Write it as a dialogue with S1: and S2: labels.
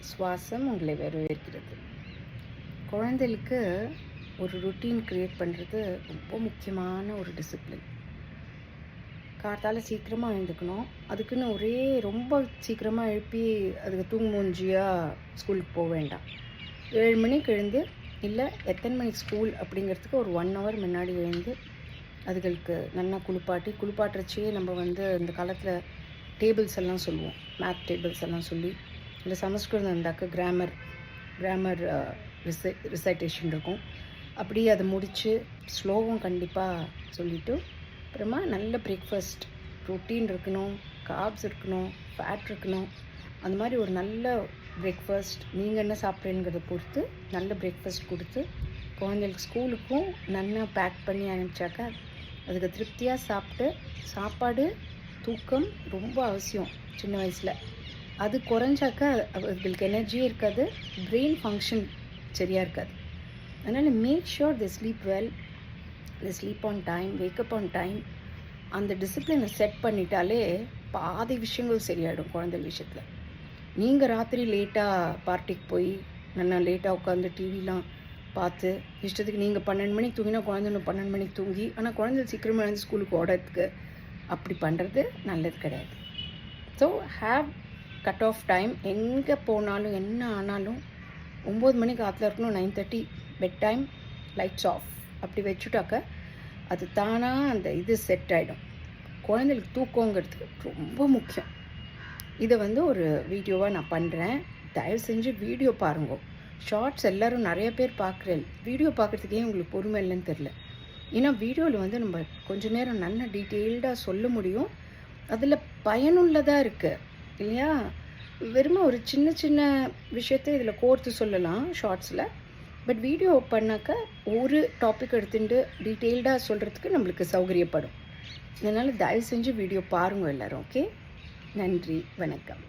S1: சுவாசம் உங்களை வரவேற்கிறது. குழந்தைகளுக்கு ஒரு ருட்டீன் க்ரியேட் பண்ணுறது ரொம்ப முக்கியமான ஒரு டிசிப்ளின். காத்தால சீக்கிரமாக எழுந்துக்கணும். அதுக்குன்னு ஒரே ரொம்ப சீக்கிரமாக எழுப்பி அதுக்கு தூங்குமூஞ்சியாக ஸ்கூலுக்கு போக வேண்டாம். 7 மணிக்கு எழுந்து, இல்லை எத்தனை மணிக்கு ஸ்கூல் அப்படிங்கிறதுக்கு ஒரு 1 hour முன்னாடி எழுந்து அதுகளுக்கு நல்லா குளிப்பாட்டுறச்சே நம்ம இந்த காலத்தில் டேபிள்ஸ் எல்லாம் சொல்லுவோம், மேத் டேபிள்ஸ் எல்லாம் சொல்லி, இல்லை சமஸ்கிருதம் இருந்தாக்க கிராமர் ரிசைட்டேஷன் இருக்கும். அப்படி அதை முடித்து ஸ்லோகம் கண்டிப்பாக சொல்லிவிட்டு அப்புறமா நல்ல பிரேக்ஃபாஸ்ட் ப்ரோட்டீன் இருக்கணும், கார்ப்ஸ் இருக்கணும், ஃபேட் இருக்கணும். அந்த மாதிரி ஒரு நல்ல பிரேக்ஃபாஸ்ட் நீங்கள் என்ன சாப்பிட்றீங்கிறத பொறுத்து நல்ல பிரேக்ஃபாஸ்ட் கொடுத்து குழந்தைகளுக்கு ஸ்கூலுக்கும் நல்லா பேக் பண்ணி அனுப்பிச்சாக்கா அதுக்கு திருப்தியாக சாப்பிட்டு, சாப்பாடு தூக்கம் ரொம்ப அவசியம் சின்ன வயசில். அது குறைஞ்சாக்கா அவங்களுக்கு எனர்ஜியே இருக்காது, பிரெயின் ஃபங்க்ஷன் சரியாக இருக்காது. அதனால் make sure they sleep well, they sleep on time, wake up on time. அந்த டிசிப்ளினை செட் பண்ணிட்டாலே பாதி விஷயங்கள் சரியாயிடும் குழந்தைகள் விஷயத்தில். நீங்கள் ராத்திரி லேட்டாக பார்ட்டிக்கு போய் நல்லா லேட்டாக உட்காந்து டிவிலாம் பார்த்து இஷ்டத்துக்கு நீங்கள் 12 மணிக்கு தூங்கினா குழந்தைங்க 12 மணிக்கு தூங்கி, ஆனால் குழந்தை சீக்கிரமாக எழுந்து ஸ்கூலுக்கு ஓடுறதுக்கு அப்படி பண்ணுறது நல்லது கிடையாது. So have cut off time. எங்கே போனாலும் என்ன ஆனாலும் 9 மணிக்கு ஆற்றுல இருக்கணும், 9:30 பெட் டைம், லைட்ஸ் ஆஃப் அப்படி வச்சுட்டாக்க அது தானாக அந்த இது செட் ஆகிடும். குழந்தைகளுக்கு தூக்கங்கிறது ரொம்ப முக்கியம். இதை ஒரு வீடியோவாக நான் பண்ணுறேன். தயவு செஞ்சு வீடியோ பாருங்க. ஷார்ட்ஸ் எல்லோரும் நிறைய பேர் பார்க்குறேன், வீடியோ பார்க்குறதுக்கே உங்களுக்கு பொறுமை இல்லைன்னு தெரில. ஏன்னா வீடியோவில் நம்ம கொஞ்சம் நேரம் நல்ல டீட்டெயில்டாக சொல்ல முடியும், அதில் பயனுள்ளதாக இருக்குது இல்லையா? வெறும் ஒரு சின்ன சின்ன விஷயத்தை இதில் கோர்த்து சொல்லலாம் ஷார்ட்ஸில். பட் வீடியோ பண்ணாக்கா ஒரு டாபிக் எடுத்துட்டு டீட்டெயில்டாக சொல்கிறதுக்கு நம்மளுக்கு சௌகரியப்படும். அதனால் தயவு செஞ்சு வீடியோ பாருங்கள் எல்லோரும். ஓகே, நன்றி, வணக்கம்.